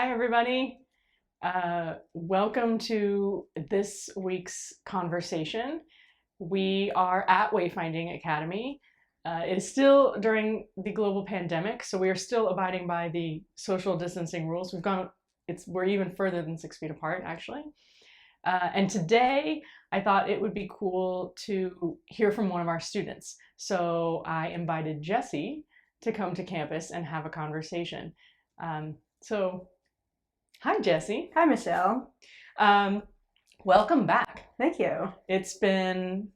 Hi, everybody. Welcome to this week's conversation. We are at Wayfinding Academy. It is still during the global pandemic, so we are still abiding by the social distancing rules. We're even further than 6 feet apart, actually. And today, I thought it would be cool to hear from one of our students. So I invited Jessie to come to campus and have a conversation. So hi, Jessie. Hi, Michelle. Welcome back. Thank you. It's been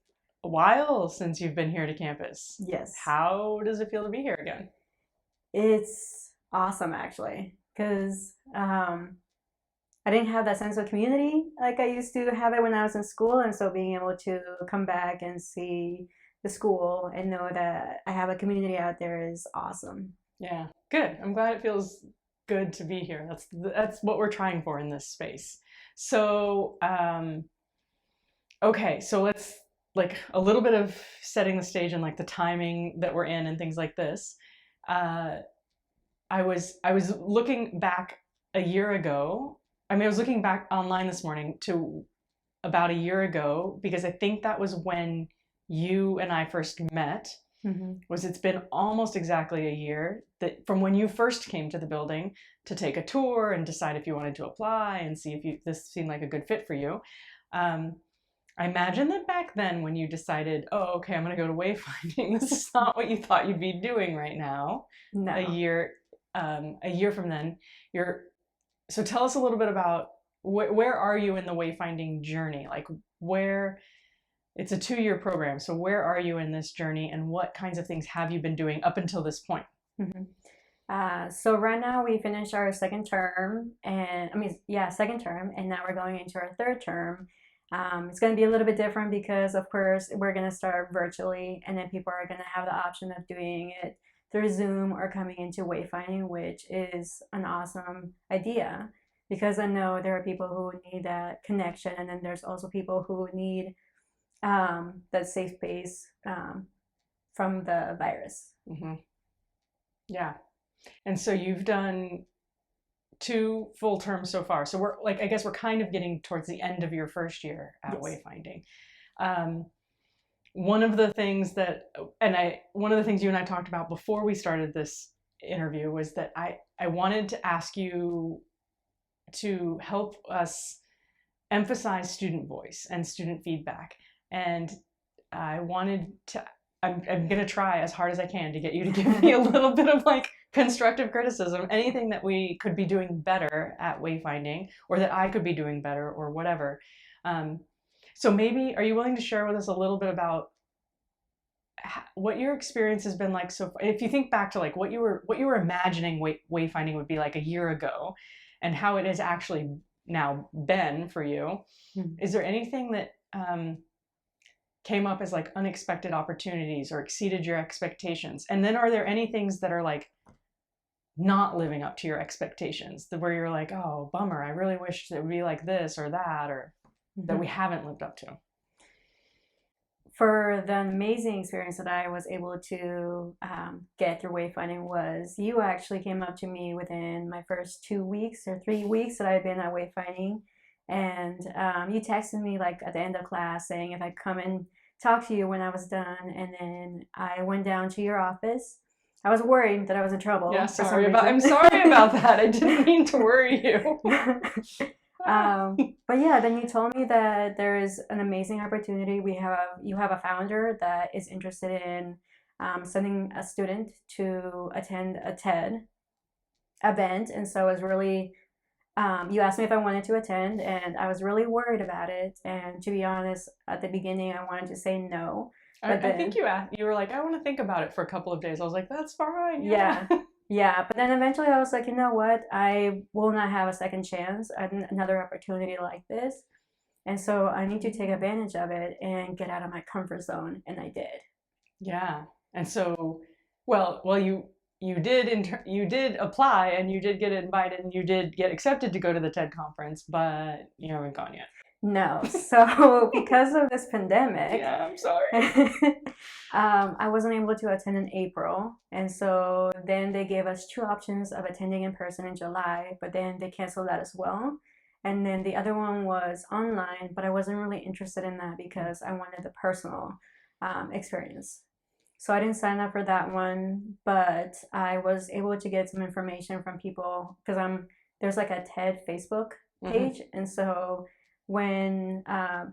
a while since you've been here to campus. Yes. How does it feel to be here again? It's awesome, actually, because I didn't have that sense of community like I used to have it when I was in school. And so being able to come back and see the school and know that I have a community out there is awesome. Yeah, good. I'm glad it feels good to be here. That's what we're trying for in this space. So, okay, so let's like a little bit of setting the stage and like the timing that we're in and things like this. I was looking back a year ago. I was looking back online this morning to about a year ago because I think that was when you and I first met. It's been almost exactly a year that from when you first came to the building to take a tour and decide if you wanted to apply and see if this seemed like a good fit for you. I imagine that back then when you decided, oh, okay, I'm going to go to wayfinding, this is not what you thought you'd be doing right now. No. A year from then, so tell us a little bit about where are you in the wayfinding journey? Like it's a 2-year program. So where are you in this journey and what kinds of things have you been doing up until this point? So right now we finished our second term and now we're going into our third term. It's going to be a little bit different because of course we're going to start virtually and then people are going to have the option of doing it through Zoom or coming into wayfinding, which is an awesome idea because I know there are people who need that connection and then there's also people who need that safe space from the virus. Yeah. And so you've done 2 full terms so far. So I guess we're kind of getting towards the end of your first year at Yes. Wayfinding. One of the things you and I talked about before we started this interview was that I wanted to ask you to help us emphasize student voice and student feedback. And I'm going to try as hard as I can to get you to give me a little bit of like constructive criticism, anything that we could be doing better at wayfinding or that I could be doing better or whatever. So maybe, are you willing to share with us a little bit about what your experience has been like so far? If you think back to like what you were imagining wayfinding would be like a year ago and how it has actually now been for you, is there anything that came up as like unexpected opportunities or exceeded your expectations? And then are there any things that are like not living up to your expectations where you're like, oh, bummer, I really wish it would be like this or that, or that we haven't lived up to? For the amazing experience that I was able to get through wayfinding was you actually came up to me within my first 2 weeks or 3 weeks that I've been at wayfinding. And you texted me like at the end of class saying if I'd come and talk to you when I was done. And then I went down to your office. I was worried that I was in trouble. Yeah, I'm sorry about that. I didn't mean to worry you. But yeah, then you told me that there is an amazing opportunity. You have a founder that is interested in sending a student to attend a TED event. And so I was really you asked me if I wanted to attend, and I was really worried about it. And to be honest, at the beginning, I wanted to say no. I think you were like, I want to think about it for a couple of days. I was like, that's fine. Yeah. Yeah. But then eventually I was like, you know what? I will not have a second chance at another opportunity like this. And so I need to take advantage of it and get out of my comfort zone. And I did. Yeah. And so, you did apply and you did get invited and you did get accepted to go to the TED conference, but you haven't gone yet. No. So because of this pandemic, Yeah, I'm sorry. I wasn't able to attend in April. And so then they gave us two options of attending in person in July, but then they canceled that as well. And then the other one was online, but I wasn't really interested in that because I wanted the personal experience. So I didn't sign up for that one, but I was able to get some information from people because there's like a TED Facebook page, and so when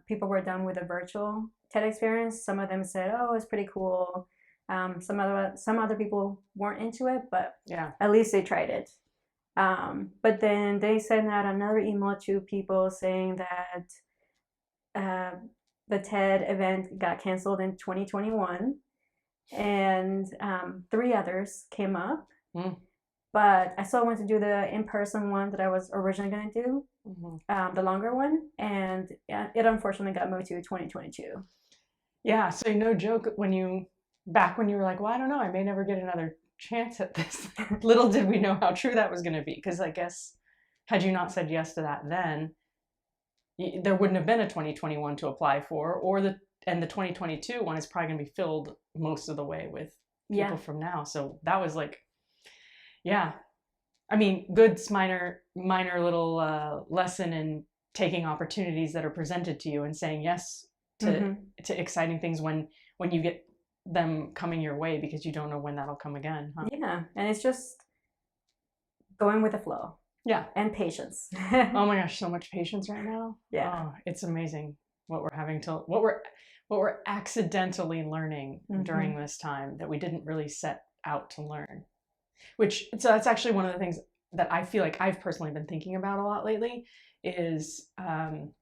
people were done with a virtual TED experience, some of them said, "Oh, it's pretty cool." Some other people weren't into it, but Yeah. at least they tried it. But then they sent out another email to people saying that the TED event got canceled in 2021, and three others came up. But I still wanted to do the in-person one that I was originally going to do, the longer one, and it unfortunately got moved to 2022. Yeah, so no joke, when you were like, well, I don't know, I may never get another chance at this. Little did we know how true that was going to be, because I guess had you not said yes to that then, there wouldn't have been a 2021 to apply for, and the 2022 one is probably going to be filled most of the way with people from now. So that was like, yeah, I mean, good minor little lesson in taking opportunities that are presented to you and saying yes to exciting things when you get them coming your way, because you don't know when that'll come again. Huh? Yeah, and it's just going with the flow. Yeah, and patience. Oh my gosh, so much patience right now. Yeah, oh, it's amazing what we're accidentally learning during this time that we didn't really set out to learn. So that's actually one of the things that I feel like I've personally been thinking about a lot lately is, and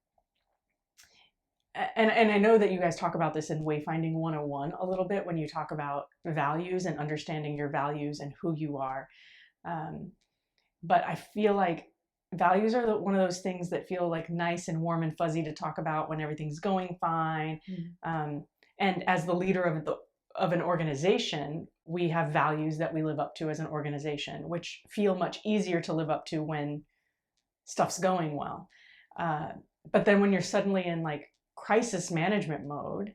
I know that you guys talk about this in Wayfinding 101 a little bit when you talk about values and understanding your values and who you are. But I feel like values are one of those things that feel like nice and warm and fuzzy to talk about when everything's going fine. And as the leader of an organization, we have values that we live up to as an organization, which feel much easier to live up to when stuff's going well. But then when you're suddenly in like crisis management mode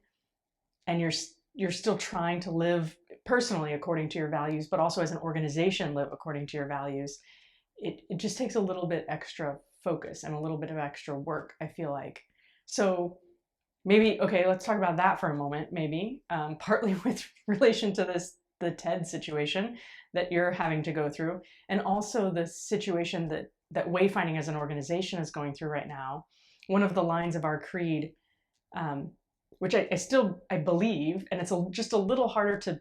and you're still trying to live personally according to your values, but also as an organization live according to your values, it just takes a little bit extra focus and a little bit of extra work, I feel like. So maybe, okay, let's talk about that for a moment, maybe, partly with relation to the TED situation that you're having to go through, and also the situation that Wayfinding as an organization is going through right now. One of the lines of our creed, which I believe, and it's just a little harder to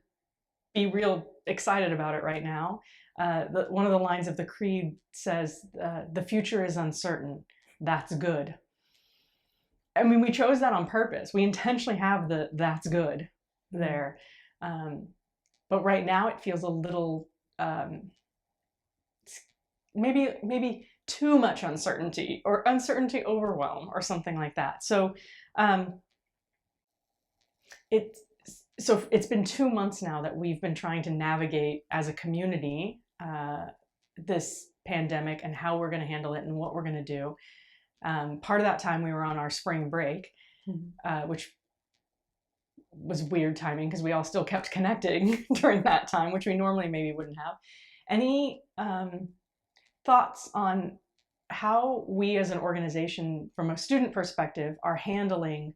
be real excited about it right now. One of the lines of the creed says, the future is uncertain, that's good. I mean, we chose that on purpose. We intentionally have that's good there. But right now it feels a little, maybe too much uncertainty, or uncertainty overwhelm, or something like that. So it's been 2 months now that we've been trying to navigate as a community this pandemic and how we're going to handle it and what we're going to do. Part of that time we were on our spring break, which was weird timing because we all still kept connecting during that time, which we normally maybe wouldn't have. Any thoughts on how we as an organization, from a student perspective, are handling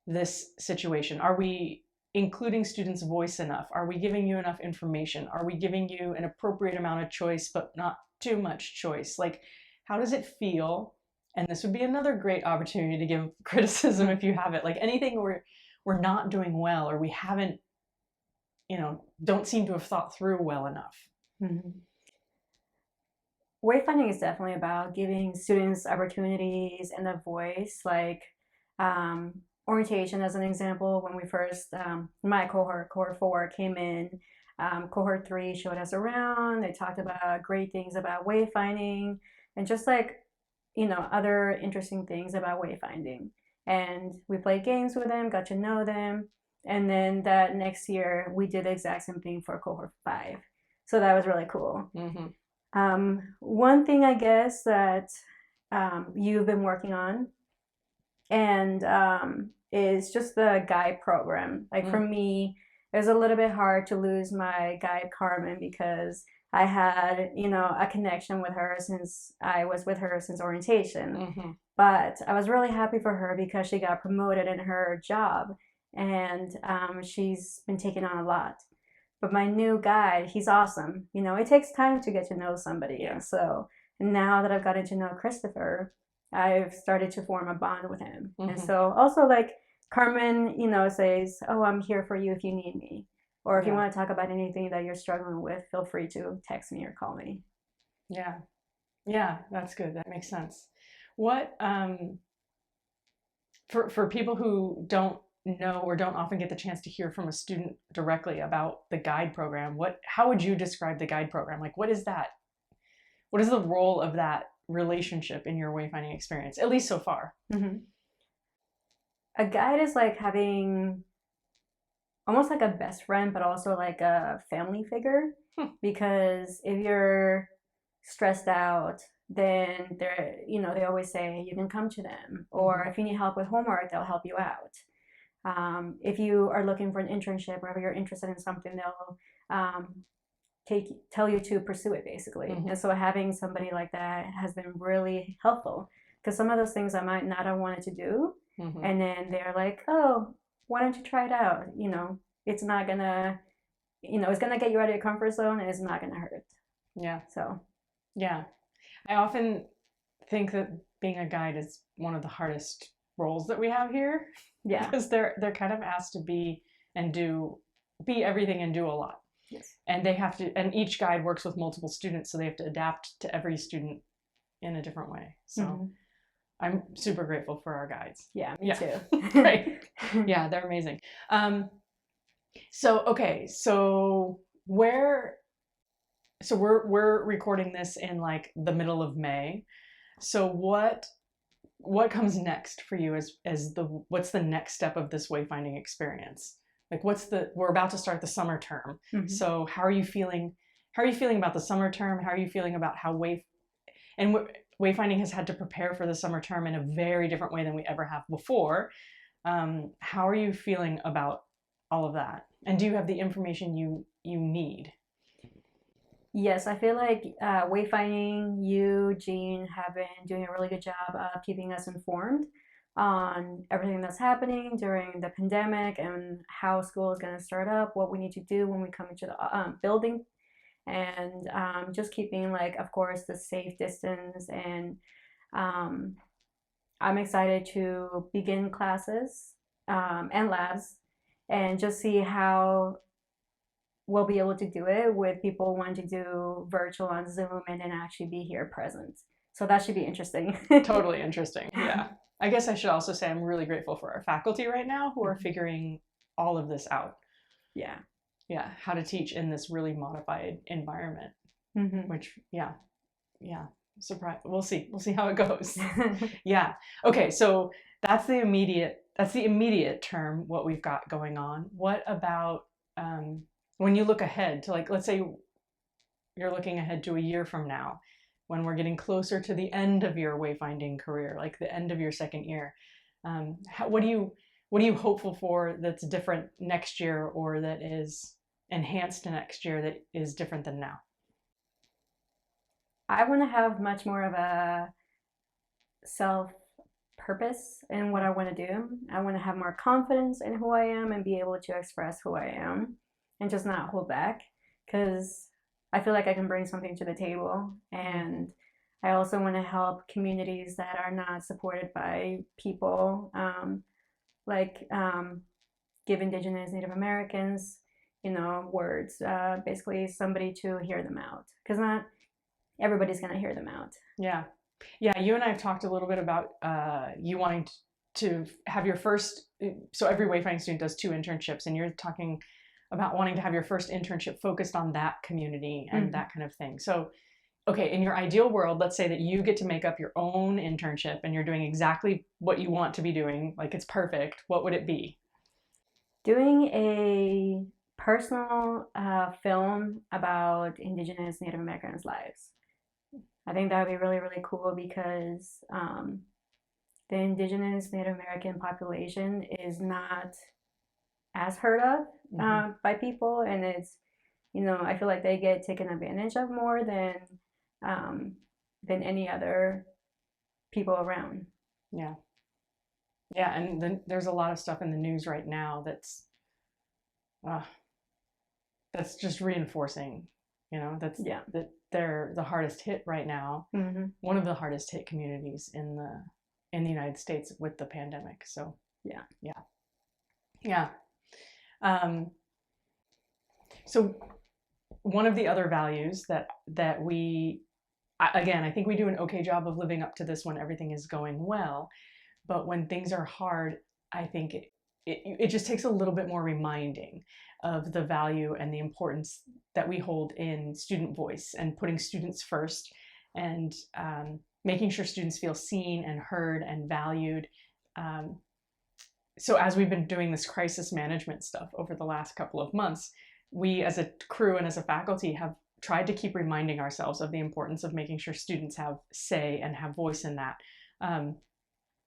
this situation? Are we including students' voice enough? Are we giving you enough information? Are we giving you an appropriate amount of choice, but not too much choice? Like, how does it feel? And this would be another great opportunity to give criticism if you have it. Like anything we're not doing well, or we haven't, don't seem to have thought through well enough. Wayfinding is definitely about giving students opportunities and a voice, like orientation as an example. When we first, my cohort 4 came in, cohort 3 showed us around. They talked about great things about wayfinding and just like, other interesting things about wayfinding. And we played games with them, got to know them. And then that next year, we did the exact same thing for cohort 5. So that was really cool. One thing I guess that you've been working on and it's just the guide program. Like for me, it was a little bit hard to lose my guide Carmen because I had, a connection with her since I was with her since orientation. But I was really happy for her because she got promoted in her job, and she's been taking on a lot. But my new guide, he's awesome. It takes time to get to know somebody. Yeah. And so now that I've gotten to know Christopher, I've started to form a bond with him. And so also like Carmen, says, "Oh, I'm here for you if you need me." Or if you Yeah. want to talk about anything that you're struggling with, feel free to text me or call me. Yeah. Yeah, that's good. That makes sense. What for people who don't know or don't often get the chance to hear from a student directly about the guide program, how would you describe the guide program? Like, what is that? What is the role of that relationship in your wayfinding experience, at least so far? A guide is like having almost like a best friend, but also like a family figure. Because if you're stressed out, then they always say you can come to them. Or if you need help with homework, they'll help you out. If you are looking for an internship or if you're interested in something, they'll tell you to pursue it basically. And so having somebody like that has been really helpful because some of those things I might not have wanted to do, and then they're like, "Oh, why don't you try it out? It's not gonna, it's gonna get you out of your comfort zone and it's not gonna hurt." Yeah. So, yeah. I often think that being a guide is one of the hardest roles that we have here. Yeah. Because they're kind of asked to be everything and do a lot. Yes. And they have to, and each guide works with multiple students, so they have to adapt to every student in a different way. So I'm super grateful for our guides. Yeah, me too. Great. Yeah, they're amazing. So we're recording this in like the middle of May. So what comes next for you what's the next step of this wayfinding experience? Like we're about to start the summer term. So how are you feeling about the summer term? How are you feeling about how wayfinding has had to prepare for the summer term in a very different way than we ever have before? How are you feeling about all of that? And do you have the information you need? Yes, I feel like Wayfinding, you, Jean, have been doing a really good job of keeping us informed on everything that's happening during the pandemic and how school is going to start up, what we need to do when we come into the building, and just keeping, like, of course, the safe distance. And I'm excited to begin classes and labs and just see how we'll be able to do it with people wanting to do virtual on Zoom and then actually be here present. So that should be interesting. Totally interesting. Yeah. I guess I should also say I'm really grateful for our faculty right now who are figuring all of this out. Yeah. Yeah. How to teach in this really modified environment, which, yeah. Surprise. We'll see how it goes. Yeah. Okay. So that's the immediate term, what we've got going on. What about, when you look ahead to, like, let's say you're looking ahead to a year from now, when we're getting closer to the end of your wayfinding career, like the end of your second year, what are you hopeful for that's different next year, or that is enhanced next year that is different than now? I want to have much more of a self purpose in what I want to do. I want to have more confidence in who I am and be able to express who I am and just not hold back, because I feel like I can bring something to the table. And I also want to help communities that are not supported by people, give Indigenous, Native Americans, words, basically somebody to hear them out, because not everybody's going to hear them out. Yeah. You and I have talked a little bit about you wanting to have your first, so every wayfinding student does 2 internships, and you're talking about wanting to have your first internship focused on that community and that kind of thing. So, okay, in your ideal world, let's say that you get to make up your own internship and you're doing exactly what you want to be doing, like it's perfect. What would it be? Doing a personal film about Indigenous Native Americans' lives. I think that would be really, really cool because the indigenous Native American population is not as heard of by people, and it's, I feel like they get taken advantage of more than any other people around. Yeah. Yeah, and then there's a lot of stuff in the news right now that's just reinforcing, that they're the hardest hit right now. One of the hardest hit communities in the United States with the pandemic. So yeah. So one of the other values that we, again, I think we do an okay job of living up to this when everything is going well, but when things are hard, I think it just takes a little bit more reminding of the value and the importance that we hold in student voice and putting students first, and making sure students feel seen and heard and valued. So as we've been doing this crisis management stuff over the last couple of months, we as a crew and as a faculty have tried to keep reminding ourselves of the importance of making sure students have say and have voice in that.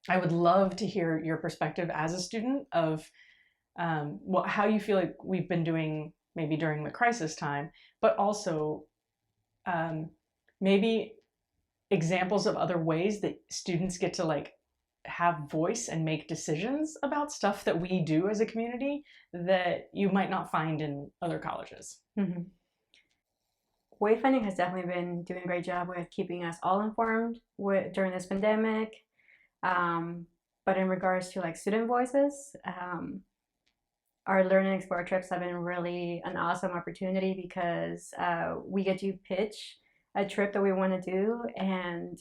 I would love to hear your perspective as a student of how you feel like we've been doing maybe during the crisis time, but also maybe examples of other ways that students get to have voice and make decisions about stuff that we do as a community that you might not find in other colleges. Wayfinding has definitely been doing a great job with keeping us all informed during this pandemic. But in regards to student voices, our Learn and Explore trips have been really an awesome opportunity because we get to pitch a trip that we want to do. And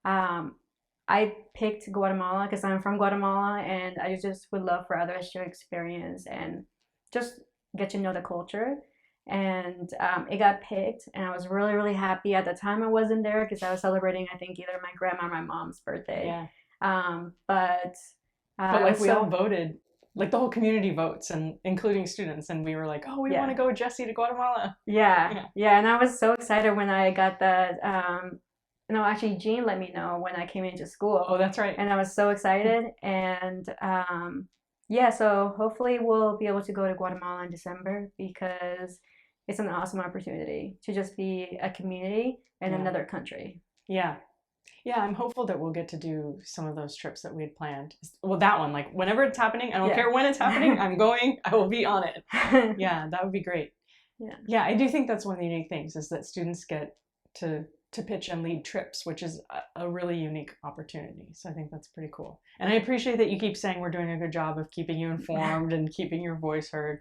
I picked Guatemala because I'm from Guatemala, and I just would love for others to experience and just get to know the culture. And it got picked, and I was really, really happy. At the time I wasn't there because I was celebrating, I think, either my grandma or my mom's birthday. Yeah. But we all voted, the whole community votes, and including students, and we were like, oh, we want to go with Jessie to Guatemala. Yeah. And I was so excited when I got that. No, actually, Jean let me know when I came into school. Oh, that's right. And I was so excited. And so hopefully we'll be able to go to Guatemala in December because it's an awesome opportunity to just be a community in another country. Yeah. Yeah, I'm hopeful that we'll get to do some of those trips that we had planned. Well, that one, whenever it's happening, I don't care when it's happening, I'm going, I will be on it. Yeah, that would be great. Yeah, I do think that's one of the unique things is that students get to pitch and lead trips, which is a really unique opportunity. So I think that's pretty cool. And I appreciate that you keep saying we're doing a good job of keeping you informed and keeping your voice heard.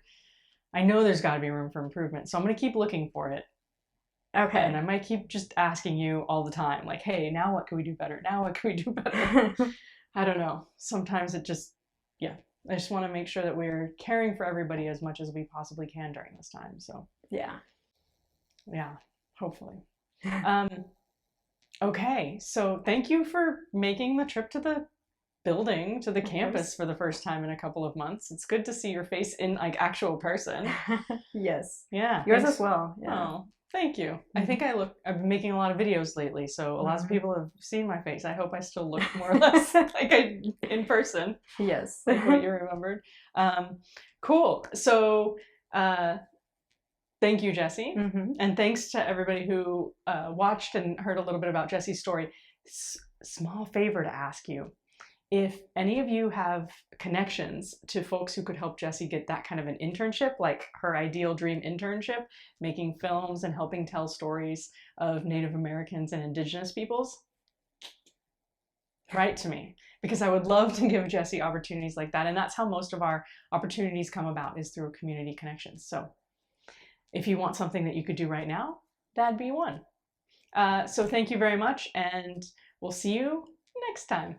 I know there's got to be room for improvement, so I'm going to keep looking for it. Okay. And I might keep just asking you all the time, hey, now what can we do better? Now what can we do better? I don't know. Sometimes it just, I just want to make sure that we're caring for everybody as much as we possibly can during this time. So yeah, hopefully. Okay, so thank you for making the trip to the building, to the campus for the first time in a couple of months. It's good to see your face in actual person. Yes. Yeah. Yours as well. Yeah. Oh, thank you. I think I've been making a lot of videos lately, so a lot of people have seen my face. I hope I still look more or less like I in person. Yes. Like what you remembered. Cool. So thank you, Jessie. And thanks to everybody who watched and heard a little bit about Jessie's story. Small favor to ask you. If any of you have connections to folks who could help Jessie get that kind of an internship, like her ideal dream internship, making films and helping tell stories of Native Americans and Indigenous peoples, write to me, because I would love to give Jessie opportunities like that. And that's how most of our opportunities come about, is through community connections. So if you want something that you could do right now, that'd be one. So thank you very much, and we'll see you next time.